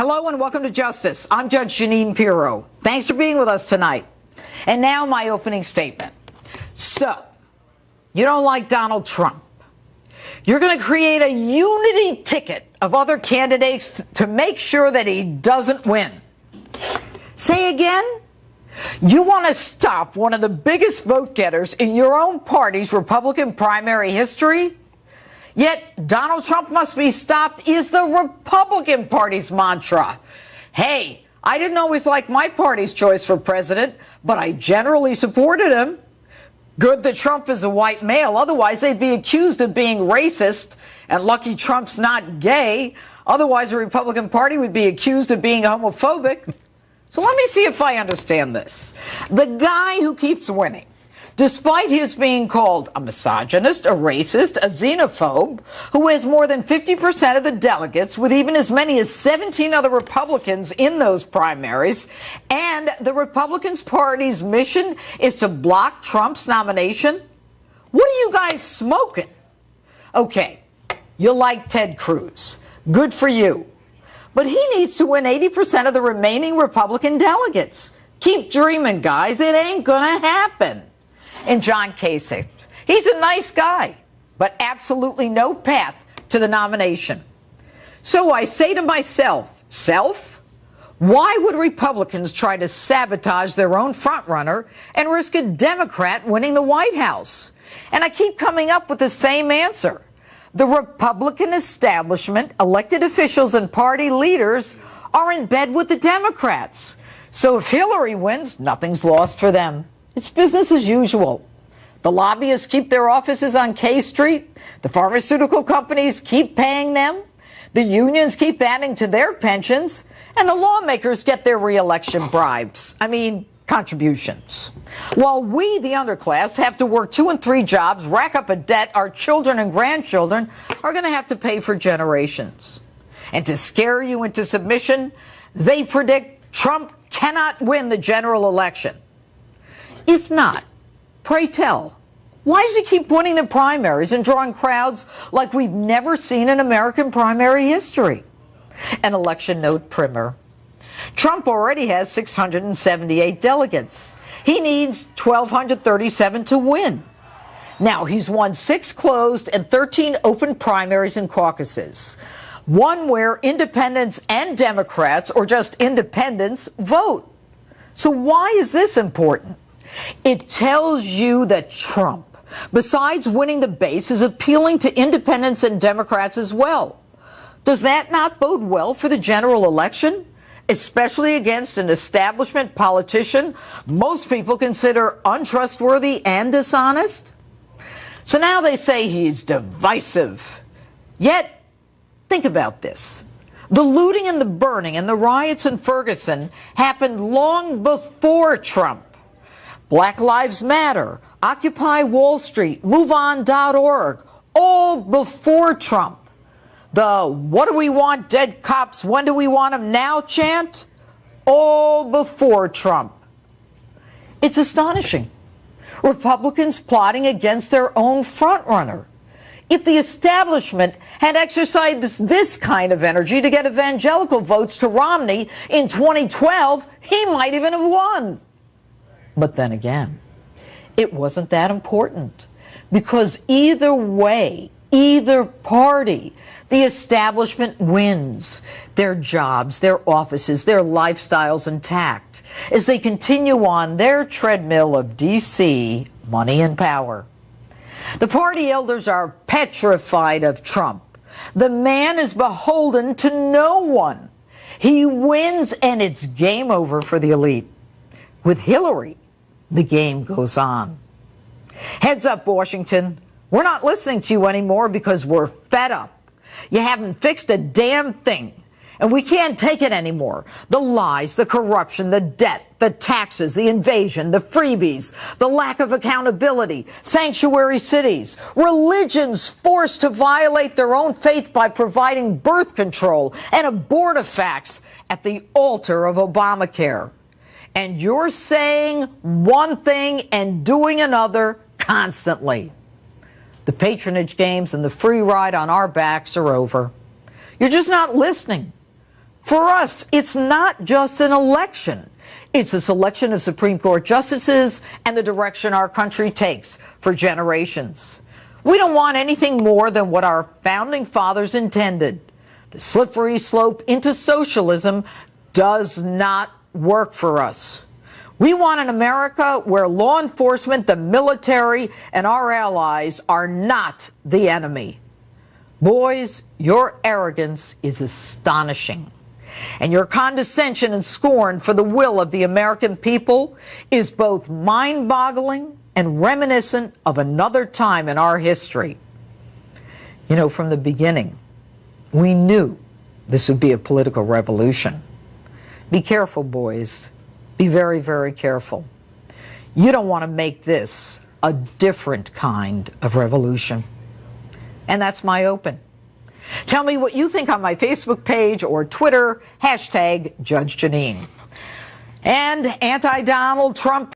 Hello and welcome to Justice. I'm Judge Jeanine Pirro. Thanks for being with us tonight. And now my opening statement. So, you don't like Donald Trump. You're going to create a unity ticket of other candidates to make sure that he doesn't win. Say again? You want to stop one of the biggest vote getters in your own party's Republican primary history? Yet Donald Trump must be stopped is the Republican Party's mantra. Hey, I didn't always like my party's choice for president, but I generally supported him. Good that Trump is a white male, otherwise they'd be accused of being racist, and lucky Trump's not gay, otherwise the Republican Party would be accused of being homophobic. So let me see if I understand this. The guy who keeps winning, despite his being called a misogynist, a racist, a xenophobe, who has more than 50% of the delegates, with even as many as 17 other Republicans in those primaries, and the Republican Party's mission is to block Trump's nomination? What are you guys smoking? Okay, you like Ted Cruz. Good for you. But he needs to win 80% of the remaining Republican delegates. Keep dreaming, guys. It ain't gonna happen. And John Kasich, he's a nice guy, but absolutely no path to the nomination. So I say to myself, why would Republicans try to sabotage their own frontrunner and risk a Democrat winning the White House? And I keep coming up with the same answer. The Republican establishment, elected officials and party leaders are in bed with the Democrats. So if Hillary wins, nothing's lost for them. It's business as usual. The lobbyists keep their offices on K Street. The pharmaceutical companies keep paying them. The unions keep adding to their pensions. And the lawmakers get their re-election bribes. Contributions. While we, the underclass, have to work 2 and 3 jobs, rack up a debt our children and grandchildren are going to have to pay for generations. And to scare you into submission, they predict Trump cannot win the general election. If not, pray tell, why does he keep winning the primaries and drawing crowds like we've never seen in American primary history? An election note primer. Trump already has 678 delegates. He needs 1,237 to win. Now, he's won 6 closed and 13 open primaries and caucuses, one where independents and Democrats, or just independents, vote. So why is this important? It tells you that Trump, besides winning the base, is appealing to independents and Democrats as well. Does that not bode well for the general election, especially against an establishment politician most people consider untrustworthy and dishonest? So now they say he's divisive. Yet, think about this. The looting and the burning and the riots in Ferguson happened long before Trump. Black Lives Matter, Occupy Wall Street, MoveOn.org, all before Trump. The "what do we want dead cops, when do we want them now" chant, all before Trump. It's astonishing. Republicans plotting against their own frontrunner. If the establishment had exercised this kind of energy to get evangelical votes to Romney in 2012, he might even have won. But then again, it wasn't that important, because either way, either party, the establishment wins. Their jobs, their offices, their lifestyles intact as they continue on their treadmill of D.C. money and power. The party elders are petrified of Trump. The man is beholden to no one. He wins and it's game over for the elite. With Hillary, the game goes on. Heads up, Washington. We're not listening to you anymore because we're fed up. You haven't fixed a damn thing. And we can't take it anymore. The lies, the corruption, the debt, the taxes, the invasion, the freebies, the lack of accountability, sanctuary cities, religions forced to violate their own faith by providing birth control and abortifacts at the altar of Obamacare. And you're saying one thing and doing another constantly. The patronage games and the free ride on our backs are over. You're just not listening. For us, it's not just an election. It's a selection of Supreme Court justices and the direction our country takes for generations. We don't want anything more than what our founding fathers intended. The slippery slope into socialism does not work for us. We want an America where law enforcement, the military, and our allies are not the enemy. Boys, your arrogance is astonishing. And your condescension and scorn for the will of the American people is both mind-boggling and reminiscent of another time in our history. You know, from the beginning, we knew this would be a political revolution. Be careful, boys. Be very, very careful. You don't want to make this a different kind of revolution. And that's my open. Tell me what you think on my Facebook page or Twitter, #Judge Jeanine. And anti-Donald Trump